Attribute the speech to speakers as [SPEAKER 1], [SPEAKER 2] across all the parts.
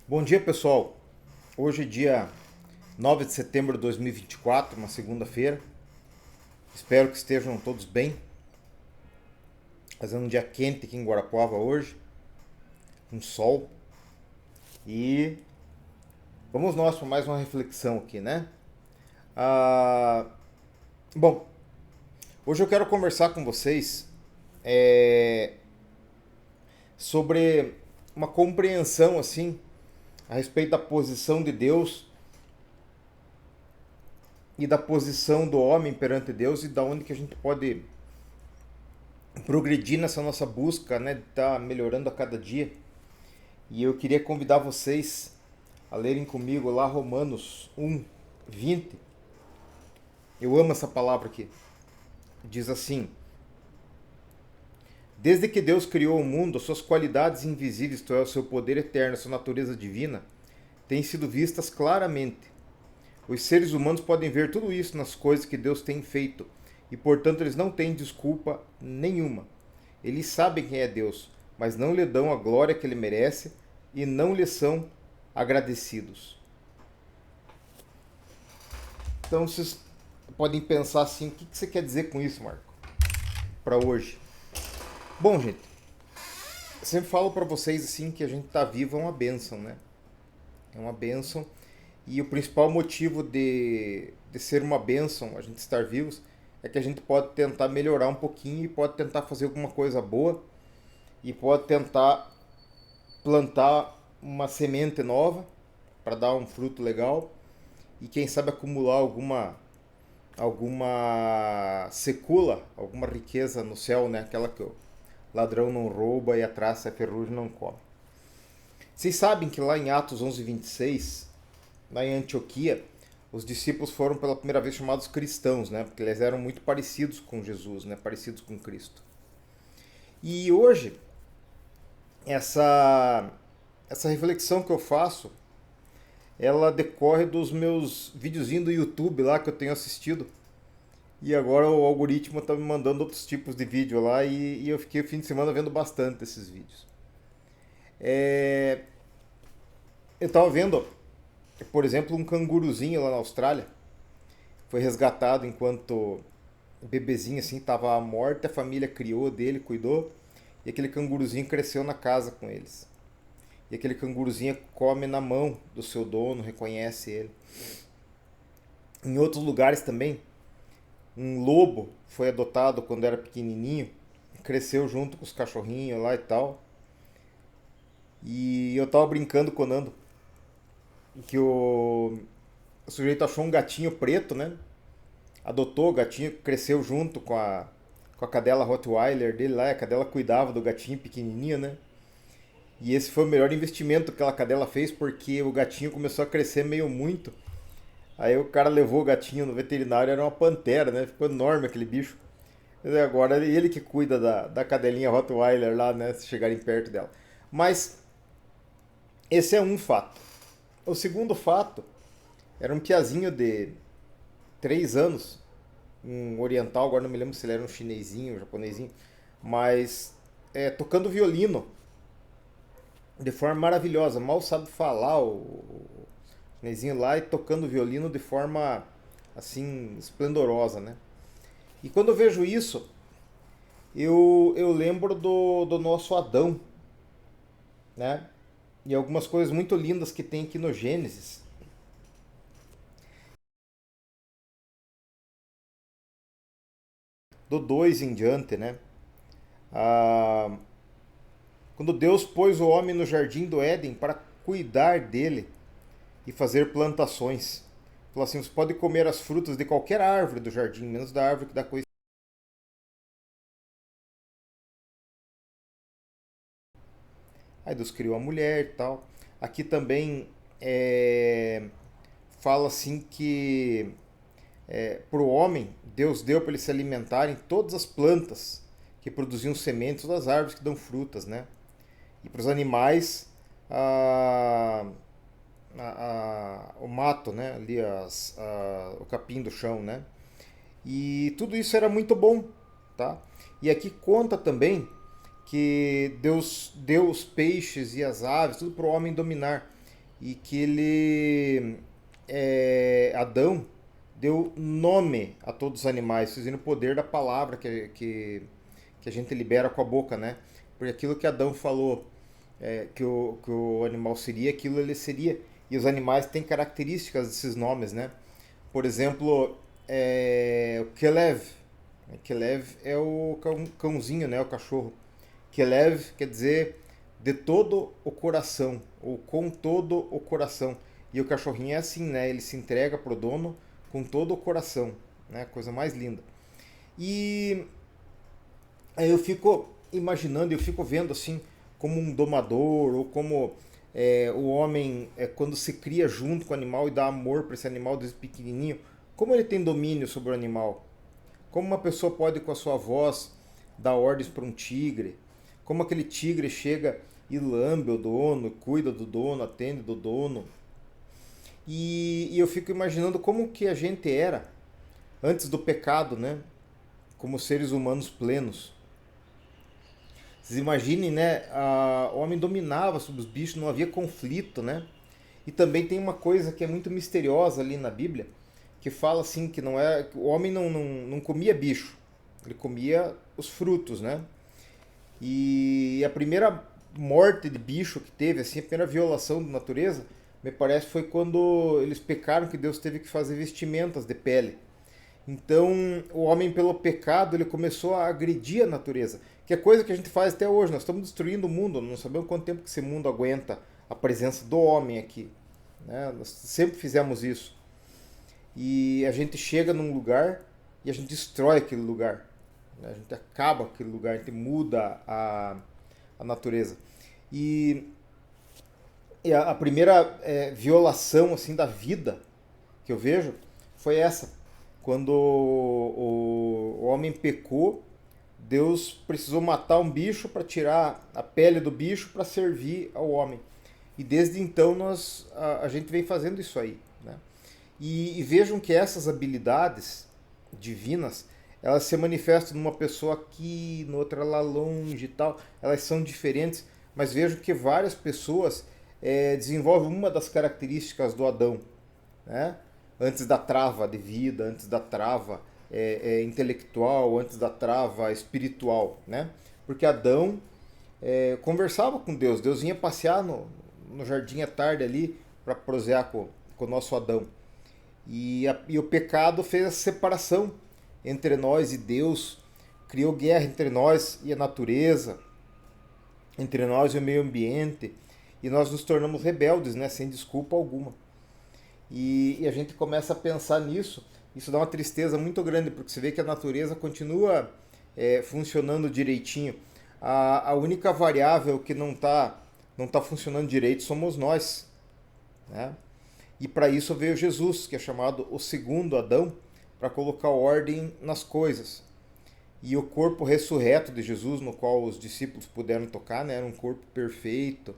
[SPEAKER 1] Bom dia, pessoal. Hoje é dia 9 de setembro de 2024, uma segunda-feira. Espero que estejam todos bem. Fazendo um dia quente aqui em Guarapuava hoje, com sol. E vamos nós para mais uma reflexão aqui, né? Ah, bom, hoje eu quero conversar com vocês é, sobre uma compreensão assim a respeito da posição de Deus e da posição do homem perante Deus e da onde que a gente pode progredir nessa nossa busca, né, de estar melhorando a cada dia. E eu queria convidar vocês a lerem comigo lá Romanos 1:20. Eu amo essa palavra aqui. Diz assim: Desde que Deus criou o mundo, suas qualidades invisíveis, isto é, o seu poder eterno, sua natureza divina, têm sido vistas claramente. Os seres humanos podem ver tudo isso nas coisas que Deus tem feito, e portanto eles não têm desculpa nenhuma. Eles sabem quem é Deus, mas não lhe dão a glória que ele merece e não lhe são agradecidos. Então vocês podem pensar assim, o que você quer dizer com isso, Marco? Para hoje. Bom, gente, eu sempre falo para vocês assim que a gente tá vivo é uma bênção, né? É uma bênção. E o principal motivo de ser uma bênção, a gente estar vivos, é que a gente pode tentar melhorar um pouquinho e pode tentar fazer alguma coisa boa e pode tentar plantar uma semente nova para dar um fruto legal e quem sabe acumular alguma secula, alguma riqueza no céu, né? Aquela que o ladrão não rouba e a traça a ferrugem não come. Vocês sabem que lá em Atos 11:26, lá em Antioquia, os discípulos foram pela primeira vez chamados cristãos, né? Porque eles eram muito parecidos com Jesus, né? Parecidos com Cristo. E hoje, essa reflexão que eu faço, ela decorre dos meus videozinhos do YouTube lá que eu tenho assistido. E agora o algoritmo tá me mandando outros tipos de vídeo lá e eu fiquei o fim de semana vendo bastante esses vídeos. É, eu tava vendo, por exemplo, um canguruzinho lá na Austrália. Foi resgatado enquanto bebezinho assim, tava à morte, a família criou dele, cuidou, e aquele canguruzinho cresceu na casa com eles. E aquele canguruzinho come na mão do seu dono, reconhece ele. Em outros lugares também, um lobo foi adotado quando era pequenininho, cresceu junto com os cachorrinhos lá e tal. E eu tava brincando com o Nando que o sujeito achou um gatinho preto, né? Adotou o gatinho, cresceu junto com a cadela Rottweiler dele lá, a cadela cuidava do gatinho pequenininho, né? E esse foi o melhor investimento que aquela cadela fez porque o gatinho começou a crescer meio muito. Aí o cara levou o gatinho no veterinário, era uma pantera, né? Ficou enorme aquele bicho. Mas agora é ele que cuida da cadelinha Rottweiler lá, né? Se chegarem perto dela. Mas esse é um fato. O segundo fato era um piazinho de 3 anos, um oriental, agora não me lembro se ele era um chinesinho, um japonesinho, mas tocando violino de forma maravilhosa. Mal sabe falar o chinesinho lá e tocando violino de forma assim esplendorosa, né? E quando eu vejo isso, eu lembro do nosso Adão, né? E algumas coisas muito lindas que tem aqui no Gênesis. Do 2 em diante, né? Ah, quando Deus pôs o homem no jardim do Éden para cuidar dele e fazer plantações. Falou assim: você pode comer as frutas de qualquer árvore do jardim, menos da árvore que dá coisa. Aí Deus criou a mulher e tal. Aqui também fala assim que para o homem, Deus deu para ele se alimentar em todas as plantas que produziam sementes, todas as árvores que dão frutas, né? E para os animais, a, o mato, né? Ali o capim do chão, né? E tudo isso era muito bom, tá? E aqui conta também que Deus deu os peixes e as aves, tudo para o homem dominar. e que Adão deu nome a todos os animais, usando o poder da palavra que a gente libera com a boca, né? Porque aquilo que Adão falou que o animal seria, aquilo ele seria. E os animais têm características desses nomes, né? Por exemplo, o Kelev. Kelev é o cãozinho, né? O cachorro. Kelev quer dizer de todo o coração, ou com todo o coração. E o cachorrinho é assim, né? Ele se entrega pro dono com todo o coração, né? Coisa mais linda. E aí eu fico imaginando, eu fico vendo assim, como um domador, ou como o homem, quando se cria junto com o animal e dá amor para esse animal desde pequenininho, como ele tem domínio sobre o animal. Como uma pessoa pode, com a sua voz, dar ordens para um tigre. Como aquele tigre chega e lambe o dono, cuida do dono, atende do dono. E eu fico imaginando como que a gente era antes do pecado, né? Como seres humanos plenos. Vocês imaginem, né? O homem dominava sobre os bichos, não havia conflito, né? E também tem uma coisa que é muito misteriosa ali na Bíblia, que fala assim que não é, que o homem não comia bicho, ele comia os frutos, né? E a primeira morte de bicho que teve, assim, a primeira violação da natureza, me parece foi quando eles pecaram que Deus teve que fazer vestimentas de pele. Então, o homem, pelo pecado, ele começou a agredir a natureza, que é coisa que a gente faz até hoje. Nós estamos destruindo o mundo, não sabemos quanto tempo que esse mundo aguenta a presença do homem aqui, né? Nós sempre fizemos isso. E a gente chega num lugar e a gente destrói aquele lugar, né? A gente acaba aquele lugar, a gente muda a natureza. E, a primeira violação assim da vida que eu vejo foi essa. Quando o homem pecou, Deus precisou matar um bicho para tirar a pele do bicho para servir ao homem. E desde então a gente vem fazendo isso aí, né? E vejam que essas habilidades divinas, elas se manifestam numa pessoa aqui, noutra lá longe e tal. Elas são diferentes, mas vejo que várias pessoas desenvolvem uma das características do Adão, né? Antes da trava de vida, antes da trava intelectual, antes da trava espiritual, né? Porque Adão conversava com Deus. Deus vinha passear no jardim à tarde ali para prosear com o nosso Adão. E o pecado fez a separação entre nós e Deus, criou guerra entre nós e a natureza, entre nós e o meio ambiente, e nós nos tornamos rebeldes, né, sem desculpa alguma. E a gente começa a pensar nisso, isso dá uma tristeza muito grande, porque você vê que a natureza continua funcionando direitinho. A única variável que não tá funcionando direito somos nós, né? E para isso veio Jesus, que é chamado o segundo Adão, para colocar ordem nas coisas. E o corpo ressurreto de Jesus, no qual os discípulos puderam tocar, né, era um corpo perfeito,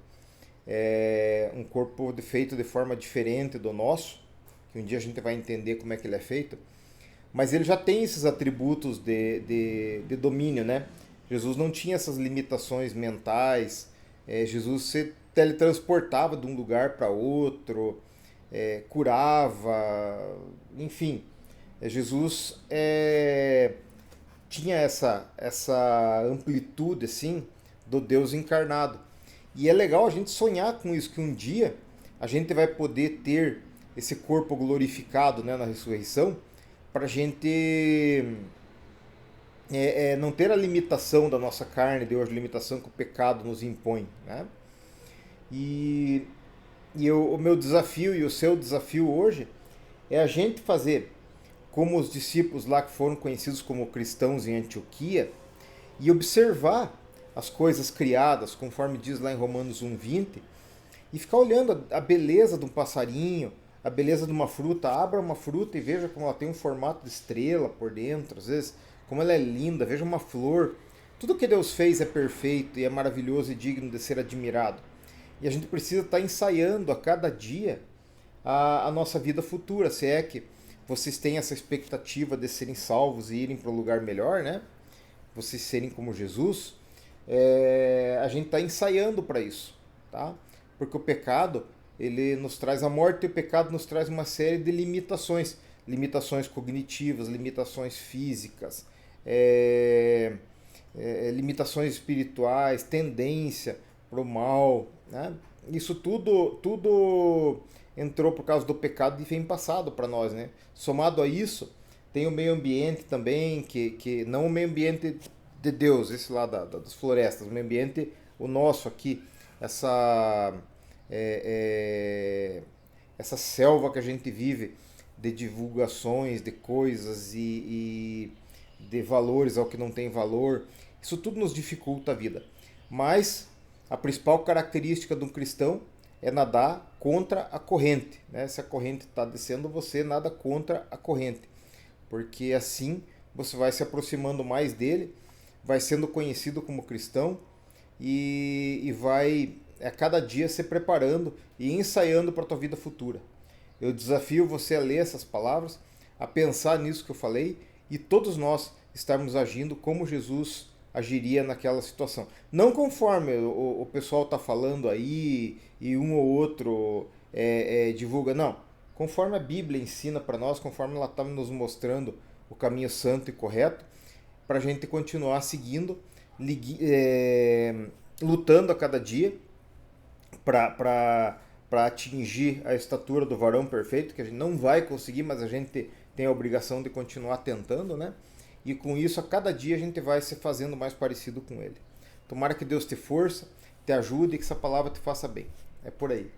[SPEAKER 1] um corpo feito de forma diferente do nosso, que um dia a gente vai entender como é que ele é feito, mas ele já tem esses atributos de domínio, né? Jesus não tinha essas limitações mentais, Jesus se teletransportava de um lugar para outro, curava, enfim. Jesus tinha essa amplitude assim do Deus encarnado. E é legal a gente sonhar com isso, que um dia a gente vai poder ter esse corpo glorificado, né, na ressurreição, para a gente não ter a limitação da nossa carne, Deus, a limitação que o pecado nos impõe, né? E, o meu desafio e o seu desafio hoje é a gente fazer como os discípulos lá que foram conhecidos como cristãos em Antioquia e observar as coisas criadas, conforme diz lá em Romanos 1:20, e ficar olhando a beleza de um passarinho, a beleza de uma fruta. Abra uma fruta e veja como ela tem um formato de estrela por dentro, às vezes como ela é linda. Veja uma flor. Tudo que Deus fez é perfeito e é maravilhoso e digno de ser admirado. E a gente precisa estar ensaiando a cada dia a nossa vida futura, se é que vocês têm essa expectativa de serem salvos e irem para um lugar melhor, né? Vocês serem como Jesus, a gente está ensaiando para isso, tá? Porque o pecado ele nos traz a morte e o pecado nos traz uma série de limitações, limitações cognitivas, limitações físicas, limitações espirituais, tendência para o mal, né? Isso tudo entrou por causa do pecado e vem passado para nós, né? Somado a isso, tem o meio ambiente também, que não o meio ambiente de Deus, esse lá das florestas, o meio ambiente, o nosso aqui, essa, essa selva que a gente vive de divulgações, de coisas e de valores ao que não tem valor, isso tudo nos dificulta a vida. Mas a principal característica de um cristão é nadar contra a corrente, né? Se a corrente está descendo, você nada contra a corrente, porque assim você vai se aproximando mais dele, vai sendo conhecido como cristão e vai a cada dia se preparando e ensaiando para a tua vida futura. Eu desafio você a ler essas palavras, a pensar nisso que eu falei e todos nós estarmos agindo como Jesus agiria naquela situação. Não conforme o pessoal está falando aí e um ou outro divulga, não. Conforme a Bíblia ensina para nós, conforme ela está nos mostrando o caminho santo e correto, para a gente continuar seguindo, lutando a cada dia para atingir a estatura do varão perfeito, que a gente não vai conseguir, mas a gente tem a obrigação de continuar tentando, né? E com isso, a cada dia a gente vai se fazendo mais parecido com ele. Tomara que Deus te força, te ajude e que essa palavra te faça bem. É por aí.